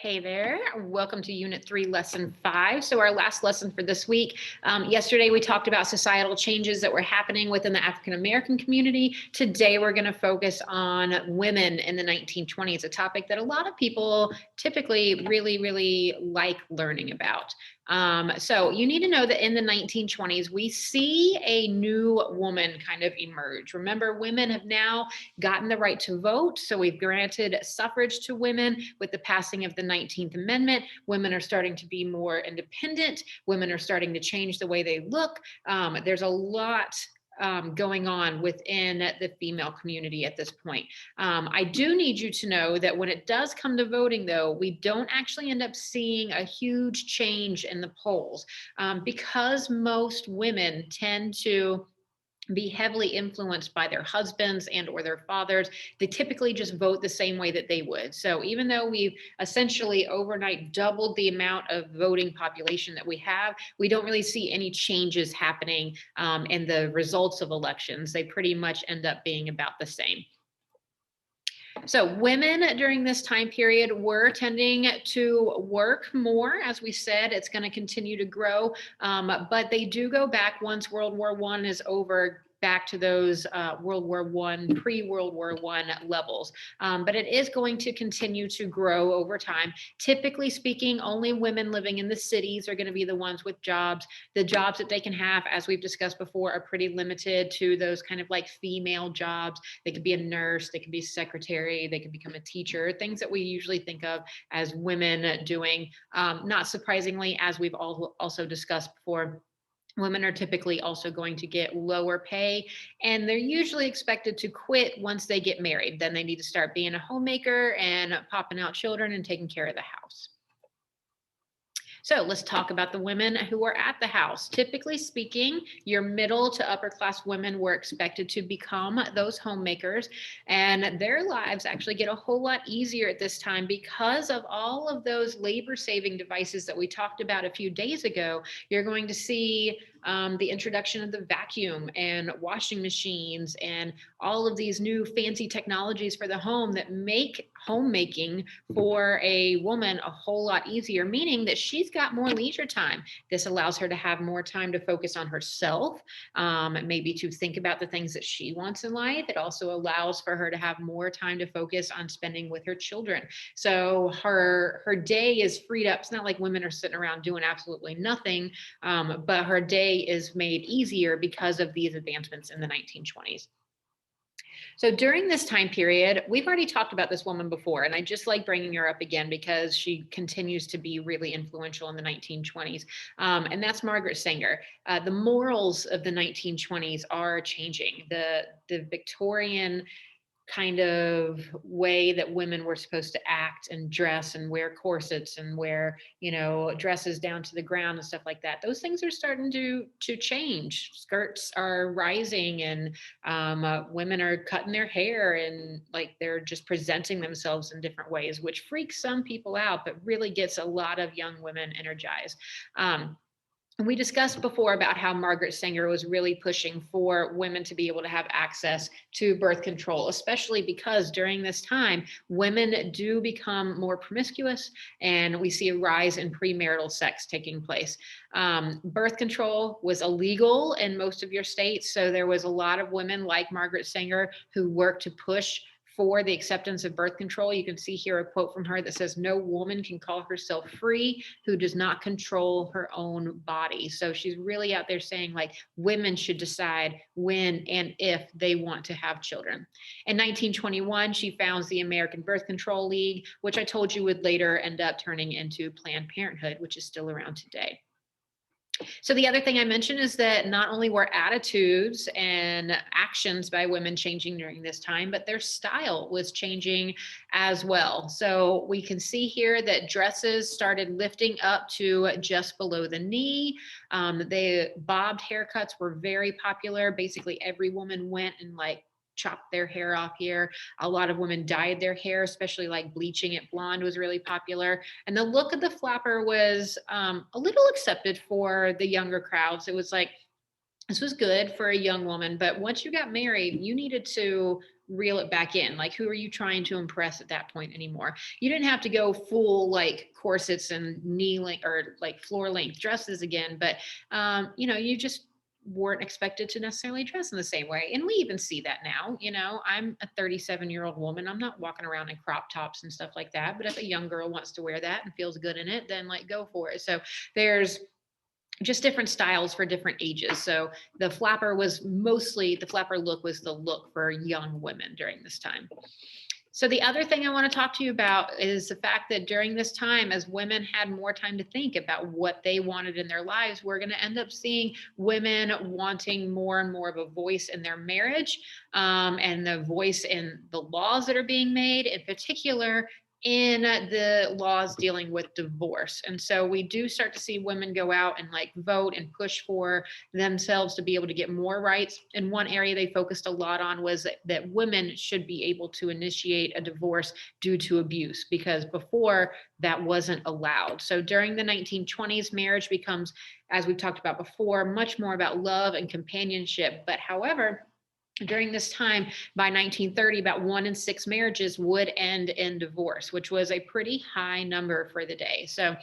Hey there, welcome to Unit 3, Lesson 5. So, our last lesson for this week. Yesterday, we talked about societal changes that were happening within the African American community. Today, we're going to focus on women in the 1920s, a topic that a lot of people typically really like learning about. So, you need to know that in the 1920s, we see a new woman kind of emerge. Remember, women have now gotten the right to vote. So we've granted suffrage to women with the passing of the 19th Amendment. Women are starting to be more independent. Women are starting to change the way they look. There's a lot going on within the female community at this point. I do need you to know that when it does come to voting, though, we don't actually end up seeing a huge change in the polls because most women tend to be heavily influenced by their husbands and or their fathers. They typically just vote the same way that they would. So even though we've essentially overnight doubled the amount of voting population that we have, we don't really see any changes happening in the results of elections. They pretty much end up being about the same. So women during this time period were tending to work more. As we said, it's going to continue to grow, but they do go back once World War I is over, back to those World War I, pre-World War I levels. But it is going to continue to grow over time. Typically speaking, only women living in the cities are going to be the ones with jobs. The jobs that they can have, as we've discussed before, are pretty limited to those kind of like female jobs. They could be a nurse, they could be a secretary, they could become a teacher, things that we usually think of as women doing. Not surprisingly, as we've also discussed before, women are typically also going to get lower pay, and they're usually expected to quit once they get married. Then they need to start being a homemaker and popping out children and taking care of the house. So let's talk about the women who were at the house. Typically speaking, your middle to upper class women were expected to become those homemakers, and their lives actually get a whole lot easier at this time because of all of those labor saving devices that we talked about a few days ago. You're going to see the introduction of the vacuum and washing machines and all of these new fancy technologies for the home that make homemaking for a woman a whole lot easier, meaning that she's got more leisure time. This allows her to have more time to focus on herself, maybe to think about the things that she wants in life. It also allows for her to have more time to focus on spending with her children. So her day is freed up. It's not like women are sitting around doing absolutely nothing, but her day is made easier because of these advancements in the 1920s. So during this time period, we've already talked about this woman before, and I just like bringing her up again because she continues to be really influential in the 1920s, and that's Margaret Sanger. The morals of the 1920s are changing. The Victorian kind of way that women were supposed to act and dress and wear corsets and wear, dresses down to the ground and stuff like that, those things are starting to change. Skirts are rising, and women are cutting their hair, and like they're just presenting themselves in different ways, which freaks some people out but really gets a lot of young women energized. And we discussed before about how Margaret Sanger was really pushing for women to be able to have access to birth control, especially because during this time, women do become more promiscuous, and we see a rise in premarital sex taking place. Birth control was illegal in most of your states, so there was a lot of women like Margaret Sanger who worked to push for the acceptance of birth control. You can see here a quote from her that says, "No woman can call herself free who does not control her own body." So she's really out there saying like women should decide when and if they want to have children. In 1921, she founds the American Birth Control League, which I told you would later end up turning into Planned Parenthood, which is still around today. So the other thing I mentioned is that not only were attitudes and actions by women changing during this time, but their style was changing as well. So we can see here that dresses started lifting up to just below the knee. The bobbed haircuts were very popular. Basically, every woman went and like chopped their hair off here. A lot of women dyed their hair, especially like bleaching it blonde was really popular. And the look of the flapper was a little accepted for the younger crowds. It was like, this was good for a young woman, but once you got married, you needed to reel it back in. Like, who are you trying to impress at that point anymore? You didn't have to go full like corsets and knee length or like floor length dresses again, but you just weren't expected to necessarily dress in the same way. And we even see that now. I'm a 37-year-old woman. I'm not walking around in crop tops and stuff like that. But if a young girl wants to wear that and feels good in it, then like go for it. So there's just different styles for different ages. So the flapper look was the look for young women during this time. So the other thing I want to talk to you about is the fact that during this time, as women had more time to think about what they wanted in their lives, we're going to end up seeing women wanting more and more of a voice in their marriage, and the voice in the laws that are being made, in particular in the laws dealing with divorce. And so we do start to see women go out and like vote and push for themselves to be able to get more rights. And one area they focused a lot on was that women should be able to initiate a divorce due to abuse, because before that wasn't allowed. So during the 1920s, marriage becomes, as we've talked about before, much more about love and companionship. But however, during this time, by 1930, about 1 in 6 marriages would end in divorce, which was a pretty high number for the day. So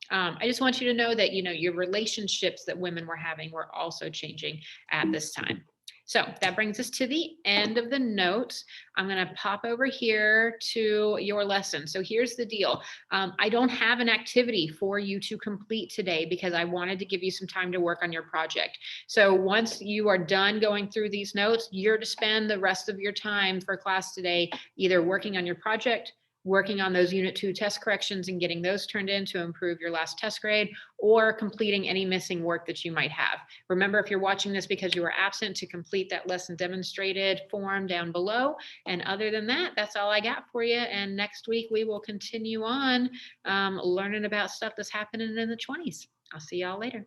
I just want you to know that, your relationships that women were having were also changing at this time. So that brings us to the end of the notes. I'm going to pop over here to your lesson. So here's the deal. I don't have an activity for you to complete today because I wanted to give you some time to work on your project. So once you are done going through these notes, you're to spend the rest of your time for class today either working on your project, working on those Unit 2 test corrections and getting those turned in to improve your last test grade, or completing any missing work that you might have. Remember, if you're watching this because you were absent, to complete that lesson demonstrated form down below. And other than that, that's all I got for you. And next week, we will continue on learning about stuff that's happening in the 20s. I'll see y'all later.